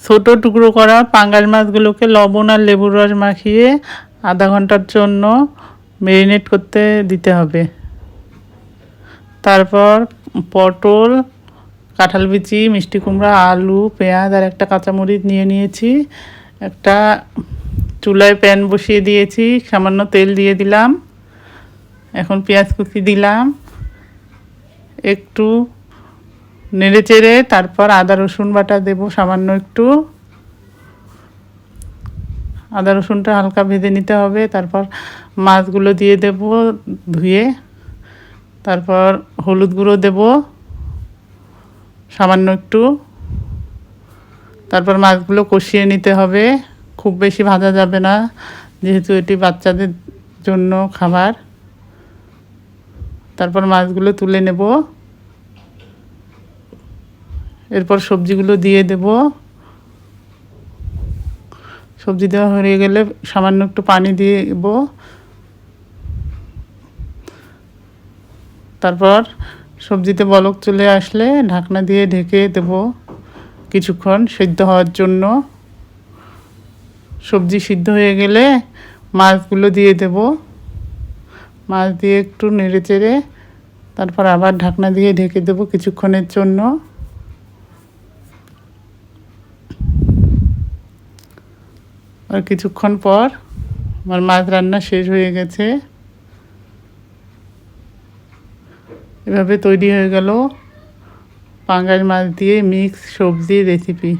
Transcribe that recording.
ছোট টুকরো করা পাঙ্গাস মাছগুলোকে লবণ আর লেবুর রস মাখিয়ে আধা ঘন্টার জন্য ম্যারিনেট করতে দিতে হবে। তারপর পটল, কাঁঠাল বিচি, মিষ্টি কুমড়া, আলু, পেঁয়াজ আর একটা কাঁচামরিচ নিয়ে নিয়েছি। একটা চুলায় প্যান বসিয়ে দিয়েছি, সামান্য তেল দিয়ে দিলাম। এখন পেঁয়াজ কুচি দিলাম, একটু নেড়ে চেড়ে তারপর আদা রসুন বাটা দেব সামান্য একটু। আদা রসুনটা হালকা ভেজে নিতে হবে। তারপর মাছগুলো দিয়ে দেব ধুয়ে। তারপর হলুদ গুঁড়ো দেব সামান্য একটু। তারপর মাছগুলো কষিয়ে নিতে হবে, খুব বেশি ভাজা যাবে না যেহেতু এটি বাচ্চাদের জন্য খাবার। তারপর মাছগুলো তুলে নেব। এরপর সবজিগুলো দিয়ে দেব। সবজি দেওয়া হয়ে গেলে সামান্য একটু পানি দিয়ে দেব। তারপর সবজিতে বলক চলে আসলে ঢাকনা দিয়ে ঢেকে দেব কিছুক্ষণ সিদ্ধ হওয়ার জন্য। সবজি সিদ্ধ হয়ে গেলে মাছগুলো দিয়ে দেব। মাছ দিয়ে একটু নেড়ে চেড়ে তারপর আবার ঢাকনা দিয়ে ঢেকে দেব কিছুক্ষণের জন্য। আর কিছুক্ষণ পর আমার মাছ রান্না শেষ হয়ে গেছে। এভাবে তৈরি হয়ে গেল পাঙ্গাস মাছ দিয়ে মিক্স সবজির রেসিপি।